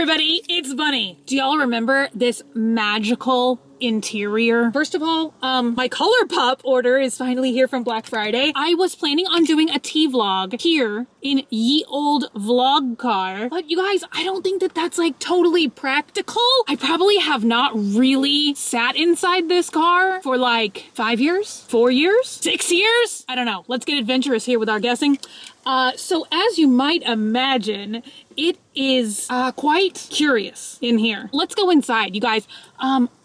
everybody, it's Bunny. Do y'all remember this magical interior? First of all, my ColourPop order is finally here from Black Friday. I was planning on doing a tea vlog here in ye old vlog car, but you guys, I don't think that that's like totally practical. I probably have not really sat inside this car for like 5 years, 4 years, 6 years. I don't know. Let's get adventurous here with our guessing. So as you might imagine, it is quite curious in here. Let's go inside, you guys.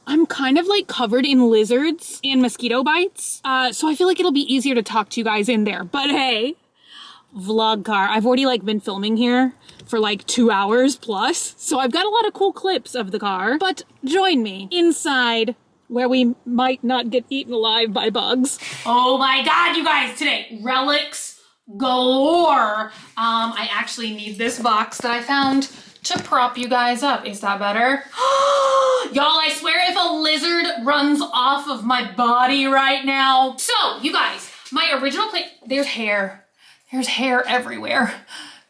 I'm kind of like covered in lizards and mosquito bites, so I feel like it'll be easier to talk to you guys in there. But hey, vlog car. I've already like been filming here for like 2 hours plus, so I've got a lot of cool clips of the car. But join me inside where we might not get eaten alive by bugs. Oh my God, you guys, today, relics galore. I actually need this box that I found to prop you guys up. Is that better? Y'all, I swear if a lizard runs off of my body right now. So, you guys, my original plan, there's hair. There's hair everywhere.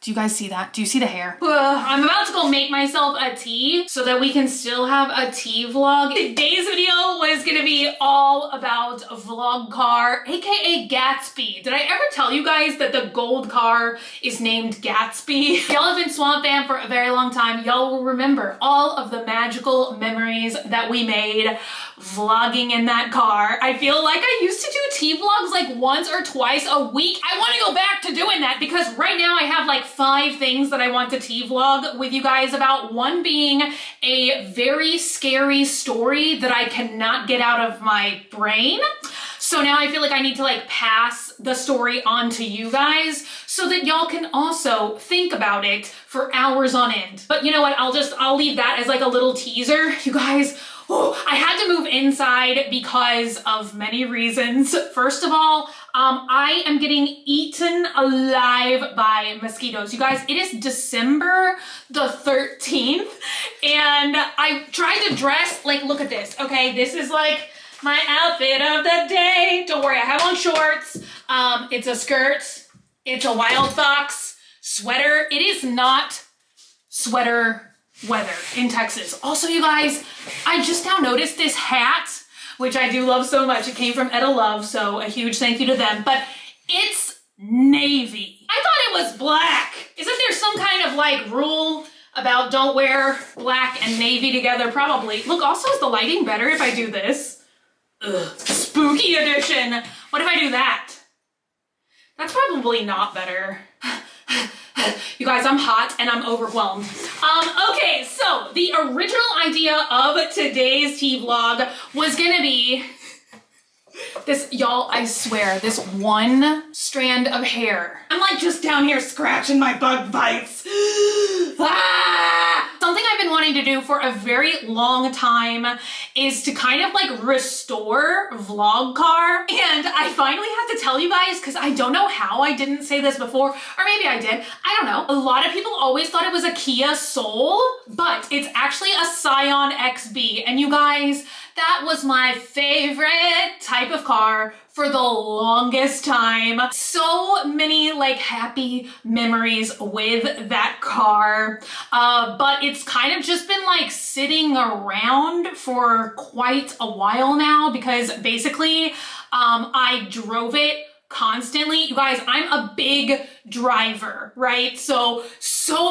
Do you guys see that? Do you see the hair? I'm about to go make myself a tea so that we can still have a tea vlog. Today's video was gonna be all about a vlog car, AKA Gatsby. Did I ever tell you guys that the gold car is named Gatsby? Y'all have been Swamp Fam for a very long time. Y'all will remember all of the magical memories that we made vlogging in that car. I feel like I used to do tea vlogs like once or twice a week. I want to go back to doing that because right now I have like 5 things that I want to tea vlog with you guys about. One being a very scary story that I cannot get out of my brain. So now I feel like I need to like pass the story on to you guys so that y'all can also think about it for hours on end. But you know what? I'll leave that as like a little teaser. You guys, I had to move inside because of many reasons. First of all, I am getting eaten alive by mosquitoes. You guys, it is December the 13th and I tried to dress, like, look at this, okay? This is like my outfit of the day. Don't worry, I have on shorts. It's a skirt. It's a Wild Fox sweater. It is not sweater weather in Texas. Also, you guys, I just now noticed this hat, which I do love so much. It came from Etta Love, so a huge thank you to them, but it's navy. I thought it was black. Isn't there some kind of like rule about don't wear black and navy together? Probably. Look, also is the lighting better if I do this? Ugh, spooky edition. What if I do that? That's probably not better. You guys, I'm hot and I'm overwhelmed. Okay, so the original idea of today's tea vlog was gonna be this, y'all, I swear, this one strand of hair. I'm like just down here scratching my bug bites. Something I've been wanting to do for a very long time is to kind of like restore vlog car. And I finally have to tell you guys, because I don't know how I didn't say this before, or maybe I did, I don't know. A lot of people always thought it was a Kia Soul, but it's actually a Scion XB. And you guys, that was my favorite type of car for the longest time. So many like happy memories with that car, but it's kind of just been like sitting around for quite a while now because basically I drove it constantly. You guys, I'm a big driver, right? So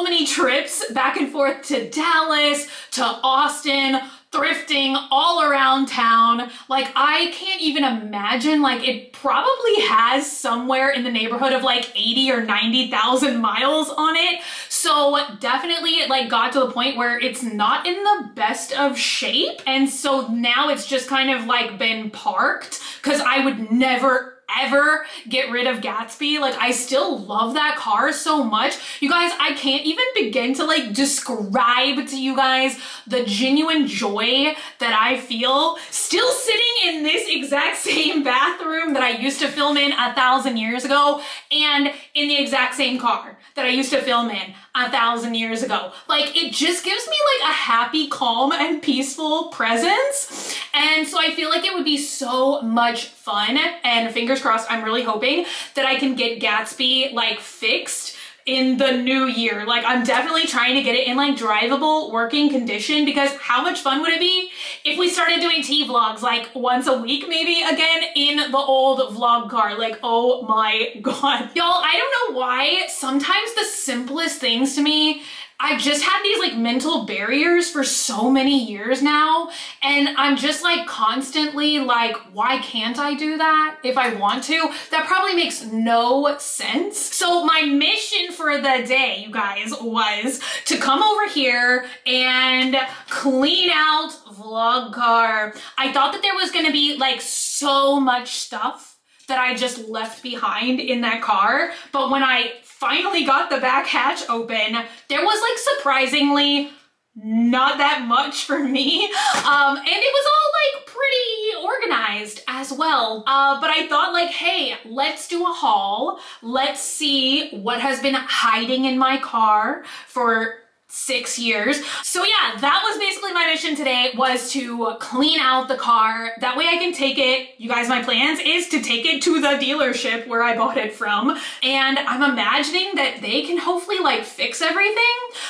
many trips back and forth to Dallas, to Austin, thrifting all around town. Like, I can't even imagine, like, it probably has somewhere in the neighborhood of like 80 or 90,000 miles on it. So definitely it like got to the point where it's not in the best of shape. And so now it's just kind of like been parked because I would never ever get rid of Gatsby. Like, I still love that car so much. You guys, I can't even begin to like describe to you guys the genuine joy that I feel still sitting in this exact same bathroom that I used to film in 1,000 years ago and in the exact same car that I used to film in 1,000 years ago. Like, it just gives me like a happy, calm, and peaceful presence. And so I feel like it would be so much fun, and fingers crossed, I'm really hoping that I can get Gatsby like fixed in the new year. Like, I'm definitely trying to get it in like drivable working condition, because how much fun would it be if we started doing tea vlogs like once a week maybe again in the old vlog car? Like, oh my God. Y'all, I don't know why sometimes the simplest things to me, I've just had these like mental barriers for so many years now, and I'm just like constantly like, why can't I do that if I want to? That probably makes no sense. So my mission for the day, you guys, was to come over here and clean out vlog car. I thought that there was gonna be like so much stuff that I just left behind in that car, but when I finally got the back hatch open, there was like surprisingly not that much for me. And it was all like pretty organized as well. But I thought like, hey, let's do a haul. Let's see what has been hiding in my car for 6 years. So yeah, that was basically my mission today, was to clean out the car. That way I can take it. You guys, my plans is to take it to the dealership where I bought it from. And I'm imagining that they can hopefully like fix everything.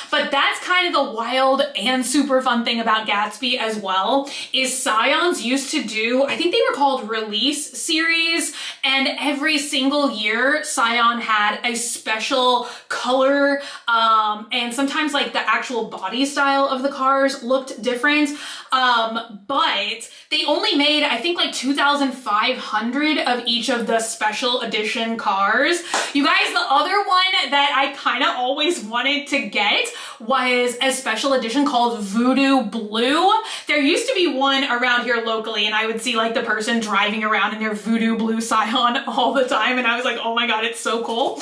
But that's kind of the wild and super fun thing about Gatsby as well, is Scions used to do, I think they were called release series. And every single year Scion had a special color, and sometimes like the actual body style of the cars looked different, but they only made, I think, like 2,500 of each of the special edition cars. You guys, the other one that I kind of always wanted to get was a special edition called Voodoo Blue. There used to be one around here locally, and I would see like the person driving around in their Voodoo Blue Scion all the time, and I was like, oh my God, it's so cool.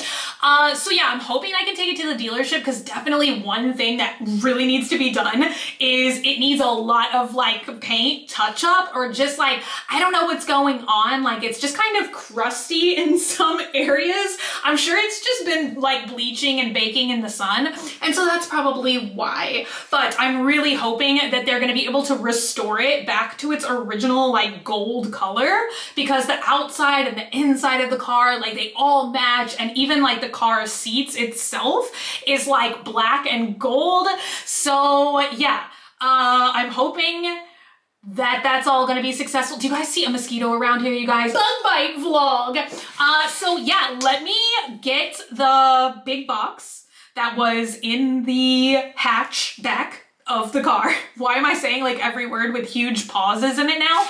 So yeah, I'm hoping I can take it to the dealership, because definitely one thing that really needs to be done is it needs a lot of like paint touch up, or just like, I don't know what's going on. Like, it's just kind of crusty in some areas. I'm sure it's just been like bleaching and baking in the sun, and so that's probably why. But I'm really hoping that they're going to be able to restore it back to its original like gold color, because the outside and the inside of the car, like, they all match, and even like the car seats itself is like black and gold. So yeah, I'm hoping that that's all gonna be successful. Do you guys see a mosquito around here, you guys? Bug bite vlog. So yeah, let me get the big box that was in the hatchback of the car. Why am I saying like every word with huge pauses in it now?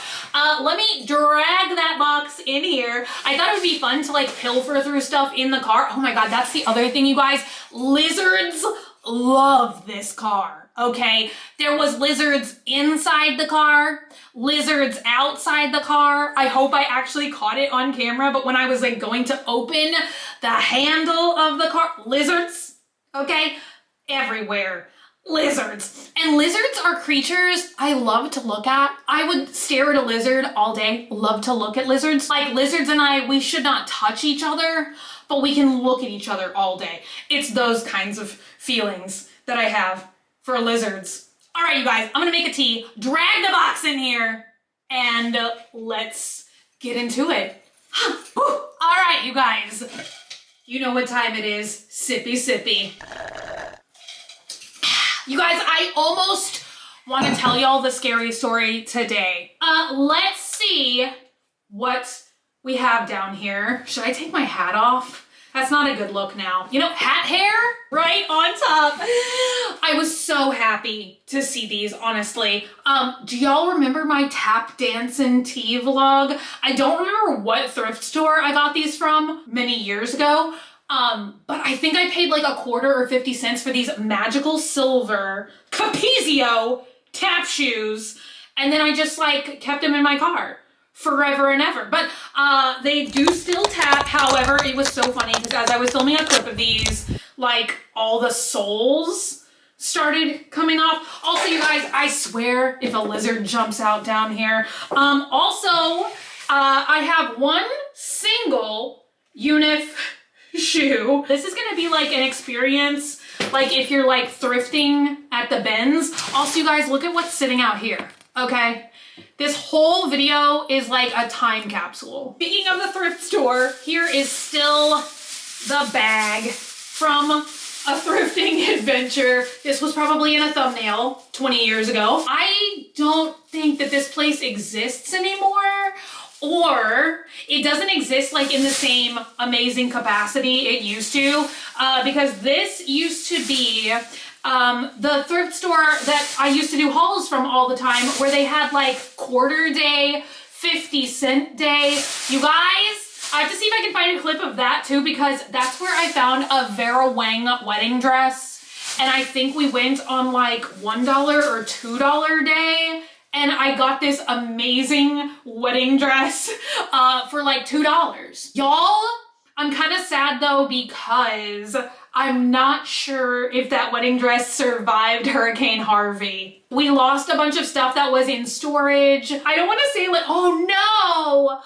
Let me drag that box in here. I thought it would be fun to like pilfer through stuff in the car. Oh my God, that's the other thing, you guys. Lizards love this car, okay? There was lizards inside the car, lizards outside the car. I hope I actually caught it on camera, but when I was like going to open the handle of the car, lizards, okay? Everywhere. Lizards. And lizards are creatures I love to look at. I would stare at a lizard all day, love to look at lizards. Like, lizards and I, we should not touch each other, but we can look at each other all day. It's those kinds of feelings that I have for lizards. All right, you guys, I'm gonna make a tea, drag the box in here, and let's get into it. All right, you guys, you know what time it is. Sippy, sippy. You guys, I almost want to tell y'all the scary story today. Let's see what we have down here. Should I take my hat off? That's not a good look now. You know, hat hair right on top. I was so happy to see these, honestly. Do y'all remember my tap dancing tea vlog? I don't remember what thrift store I got these from many years ago. But I think I paid like a quarter or 50 cents for these magical silver Capizio tap shoes. And then I just like kept them in my car forever and ever. But they do still tap. However, it was so funny because as I was filming a clip of these, like all the soles started coming off. Also, you guys, I swear if a lizard jumps out down here. Also, I have one single Unif shoe. This is gonna be like an experience, like if you're like thrifting at the bins. Also, you guys, look at what's sitting out here, okay? This whole video is like a time capsule. Speaking of the thrift store, here is still the bag from a thrifting adventure. This was probably in a thumbnail 20 years ago. I don't think that this place exists anymore, or it doesn't exist like in the same amazing capacity it used to, because this used to be the thrift store that I used to do hauls from all the time, where they had like quarter day, 50-cent day. You guys, I have to see if I can find a clip of that too, because that's where I found a Vera Wang wedding dress. And I think we went on like $1 or $2 day. And I got this amazing wedding dress for like $2. Y'all, I'm kind of sad though, because I'm not sure if that wedding dress survived Hurricane Harvey. We lost a bunch of stuff that was in storage. I don't want to say like, oh no,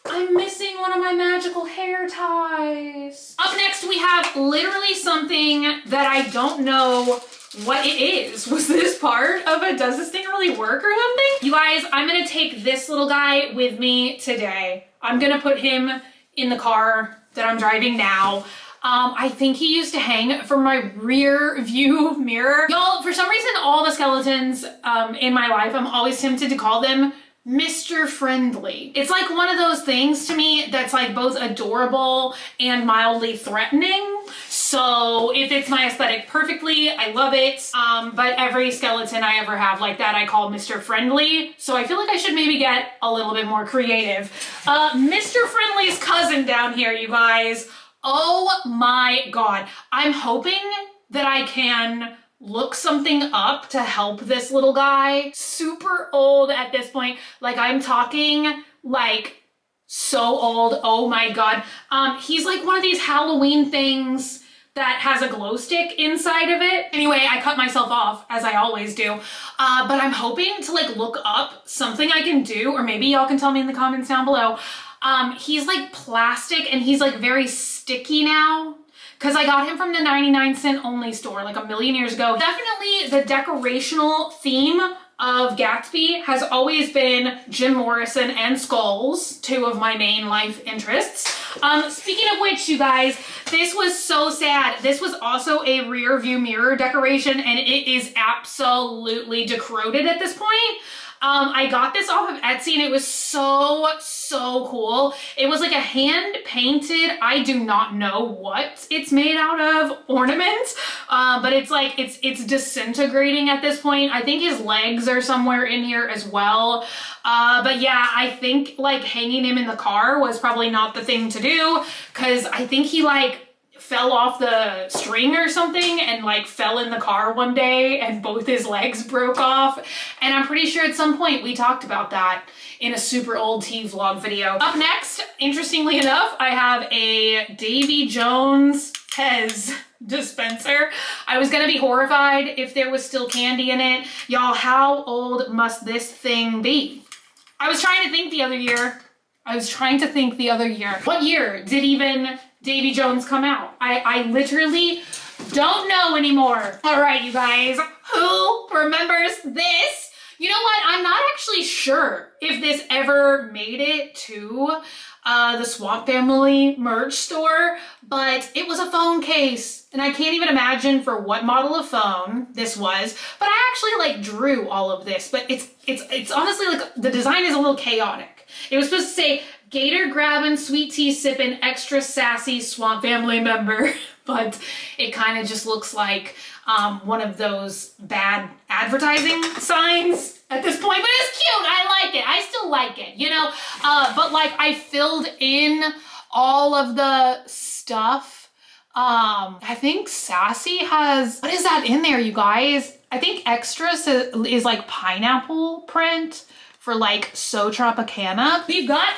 I'm missing one of my magical hair ties. Up next, we have literally something that I don't know what it is. Was this part of a does this thing really work or something? You guys, I'm gonna take this little guy with me today. I'm gonna put him in the car that I'm driving now. I think he used to hang from my rear view mirror. Y'all, for some reason, all the skeletons in my life, I'm always tempted to call them Mr. Friendly. It's like one of those things to me that's like both adorable and mildly threatening. So it fits my aesthetic perfectly. I love it. But every skeleton I ever have like that, I call Mr. Friendly. So I feel like I should maybe get a little bit more creative. Mr. Friendly's cousin down here, you guys. Oh my God. I'm hoping that I can look something up to help this little guy. Super old at this point. Like I'm talking like so old. Oh my God. He's like one of these Halloween things that has a glow stick inside of it. Anyway, I cut myself off as I always do. But I'm hoping to like look up something I can do, or maybe y'all can tell me in the comments down below. He's like plastic and he's like very sticky now, because I got him from the 99-cent only store like a million years ago. Definitely the decorational theme of Gatsby has always been Jim Morrison and skulls, two of my main life interests. Speaking of which, you guys, this was so sad. This was also a rear view mirror decoration and it is absolutely decrepit at this point. I got this off of Etsy and it was so cool. It was like a hand painted, I do not know what it's made out of, ornament, but it's like, it's disintegrating at this point. I think his legs are somewhere in here as well. But yeah, I think like hanging him in the car was probably not the thing to do, because I think he like fell off the string or something and like fell in the car one day and both his legs broke off. And I'm pretty sure at some point we talked about that in a super old tea vlog video. Up next, interestingly enough, I have a Davy Jones Pez dispenser. I was gonna be horrified if there was still candy in it. Y'all, how old must this thing be? I was trying to think the other year. What year did even Davy Jones come out? I literally don't know anymore. All right, you guys, who remembers this? You know what? I'm not actually sure if this ever made it to the Swamp Family merch store, but it was a phone case. And I can't even imagine for what model of phone this was, but I actually like drew all of this, but it's honestly like the design is a little chaotic. It was supposed to say Gator grabbing, sweet tea sipping, extra sassy Swamp Family member, but it kind of just looks like one of those bad advertising signs at this point, but it's cute. I like it. I still like it, you know, but like I filled in all of the stuff. I think Sassy has, what is that in there, you guys? I think extras is like pineapple print for like So Tropicana. We've got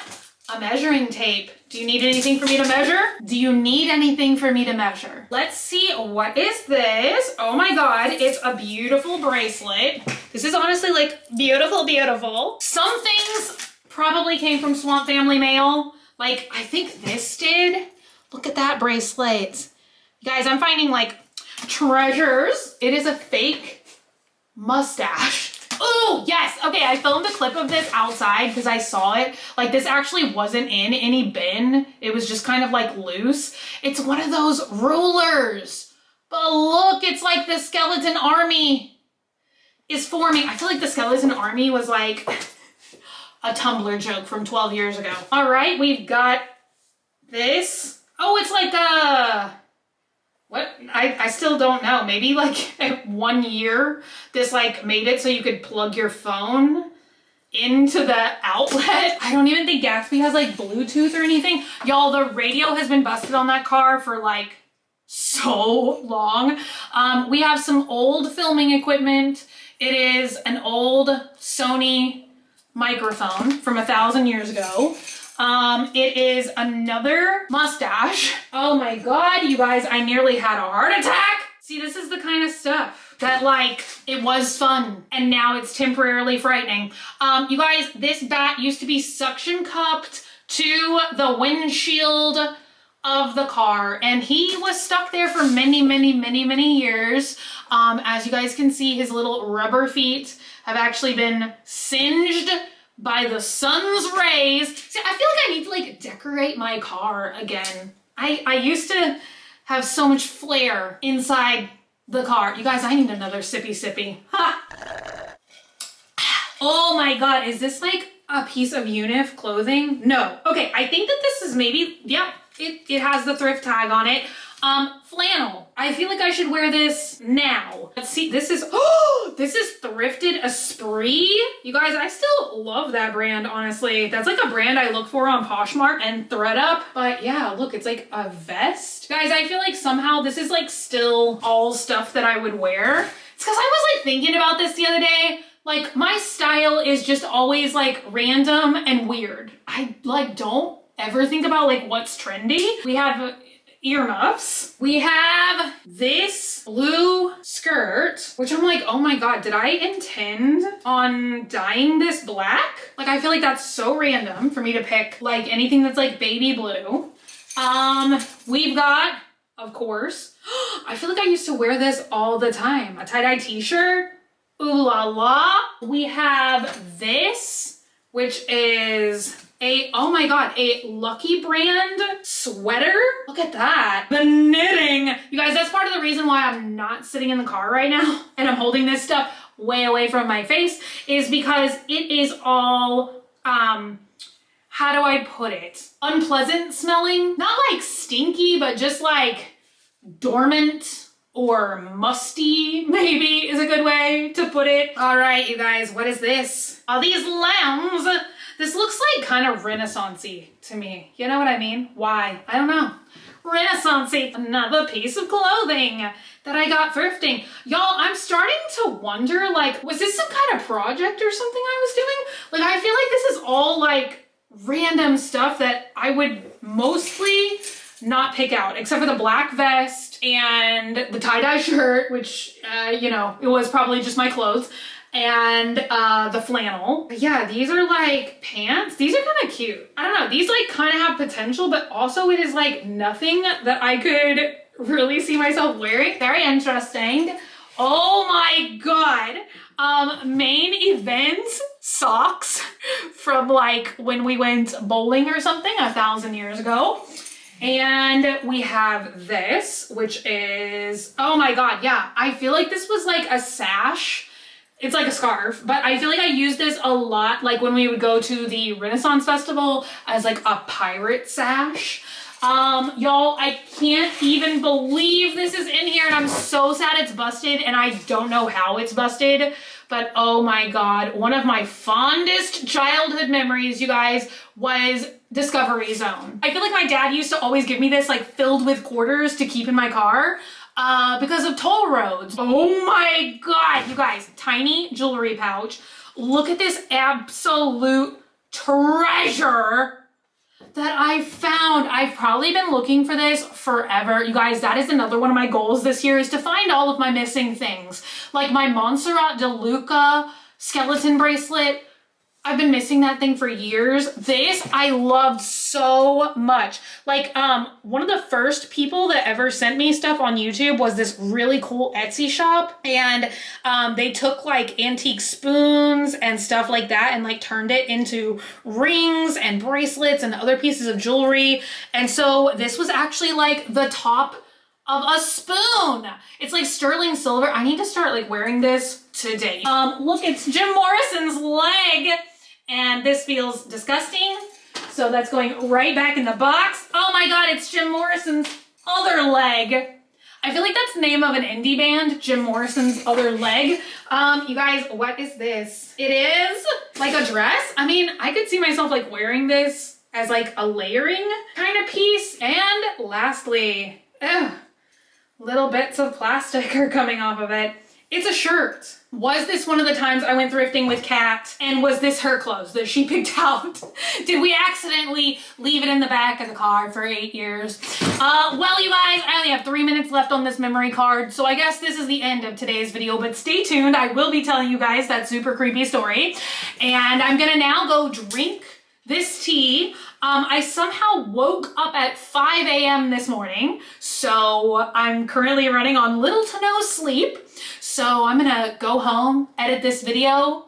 a measuring tape. Do you need anything for me to measure? Do you need anything for me to measure? Let's see, what is this? Oh my God, it's a beautiful bracelet. This is honestly like beautiful, beautiful. Some things probably came from Swamp Family mail. Like I think this did. Look at that bracelet. You guys, I'm finding like treasures. It is a fake mustache. Oh, yes. Okay, I filmed a clip of this outside because I saw it. Like, this actually wasn't in any bin. It was just kind of like loose. It's one of those rulers. But look, it's like the skeleton army is forming. I feel like the skeleton army was like a Tumblr joke from 12 years ago. All right, we've got this. Oh, it's like a... What? I still don't know. Maybe like at 1 year, this like made it so you could plug your phone into the outlet. I don't even think Gatsby has like Bluetooth or anything. Y'all, the radio has been busted on that car for like so long. We have some old filming equipment. It is an old Sony microphone from 1,000 years ago. It is another mustache. Oh my God, you guys, I nearly had a heart attack. See, this is the kind of stuff that like, it was fun and now it's temporarily frightening. You guys, this bat used to be suction cupped to the windshield of the car and he was stuck there for many years. As you guys can see, his little rubber feet have actually been singed by the sun's rays. See, I feel like I need to like decorate my car again. I used to have so much flair inside the car. You guys, I need another sippy. Ha! Oh my God, is this like a piece of Unif clothing? No. Okay, I think that this is maybe, yep, it has the thrift tag on it. Flannel. I feel like I should wear this now. Let's see, this is, oh, this is Thrifted Esprit. You guys, I still love that brand, honestly. That's like a brand I look for on Poshmark and ThredUp. But yeah, look, it's like a vest. Guys, I feel like somehow this is like still all stuff that I would wear. It's because I was like thinking about this the other day. Like my style is just always like random and weird. I like don't ever think about like what's trendy. We have earmuffs. We have this blue skirt, which I'm like, oh my God, did I intend on dyeing this black? Like, I feel like that's so random for me to pick like anything that's like baby blue. We've got, of course, I feel like I used to wear this all the time. A tie-dye t-shirt. Ooh la la. We have this, which is oh my God, a Lucky Brand sweater. Look at that. The knitting. You guys, that's part of the reason why I'm not sitting in the car right now and I'm holding this stuff way away from my face is because it is all, how do I put it? Unpleasant smelling. Not like stinky, but just like dormant or musty, maybe is a good way to put it. All right, you guys, what is this? Are these lambs? This looks like kind of Renaissance-y to me. You know what I mean? Why? I don't know. Renaissance-y. Another piece of clothing that I got thrifting. Y'all, I'm starting to wonder, like, was this some kind of project or something I was doing? Like, I feel like this is all, like, random stuff that I would mostly not pick out, except for the black vest and the tie-dye shirt, which, you know, it was probably just my clothes. And the flannel. But yeah, these are like pants. These are kind of cute. I don't know. These like kind of have potential, but also it is like nothing that I could really see myself wearing. Very interesting. Oh my God. Main event socks from like when we went bowling or something 1,000 years ago. And we have this, which is, oh my God. Yeah. I feel like this was like a sash. It's like a scarf, but I feel like I used this a lot, like when we would go to the Renaissance Festival as like a pirate sash. Y'all, I can't even believe this is in here and I'm so sad it's busted and I don't know how it's busted, but oh my God, one of my fondest childhood memories, you guys, was Discovery Zone. I feel like my dad used to always give me this like filled with quarters to keep in my car. Because of toll roads. Oh my God, you guys, tiny jewelry pouch. Look at this absolute treasure that I found. I've probably been looking for this forever. You guys, that is another one of my goals this year is to find all of my missing things. Like my Montserrat de Luca skeleton bracelet. I've been missing that thing for years. This I loved so much. Like, one of the first people that ever sent me stuff on YouTube was this really cool Etsy shop. And they took like antique spoons and stuff like that and like turned it into rings and bracelets and other pieces of jewelry. And so this was actually like the top of a spoon. It's like sterling silver. I need to start like wearing this today. Look, it's Jim Morrison's leg. And this feels disgusting. So that's going right back in the box. Oh my God, it's Jim Morrison's other leg. I feel like that's the name of an indie band, Jim Morrison's Other Leg. You guys, what is this? It is like a dress. I mean, I could see myself like wearing this as like a layering kind of piece. And lastly, little bits of plastic are coming off of it. It's a shirt. Was this one of the times I went thrifting with Kat, and was this her clothes that she picked out? Did we accidentally leave it in the back of the car for 8 years? Well, you guys, I only have 3 minutes left on this memory card, so I guess this is the end of today's video, but stay tuned. I will be telling you guys that super creepy story, and I'm gonna now go drink this tea. I somehow woke up at 5 a.m. this morning, so I'm currently running on little to no sleep. So I'm gonna go home, edit this video,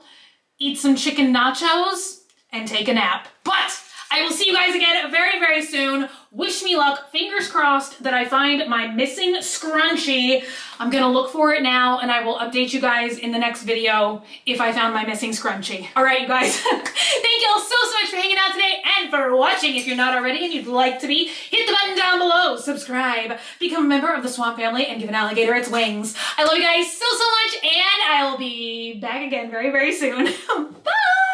eat some chicken nachos, and take a nap. But I will see you guys again very, very soon. Wish me luck. Fingers crossed that I find my missing scrunchie. I'm gonna look for it now, and I will update you guys in the next video if I found my missing scrunchie. All right, you guys. Thank you all so much for hanging out today and for watching. If you're not already and you'd like to be, hit the button down below, subscribe, become a member of the Swamp Family, and give an alligator its wings. I love you guys so much, and I will be back again very, very soon. Bye!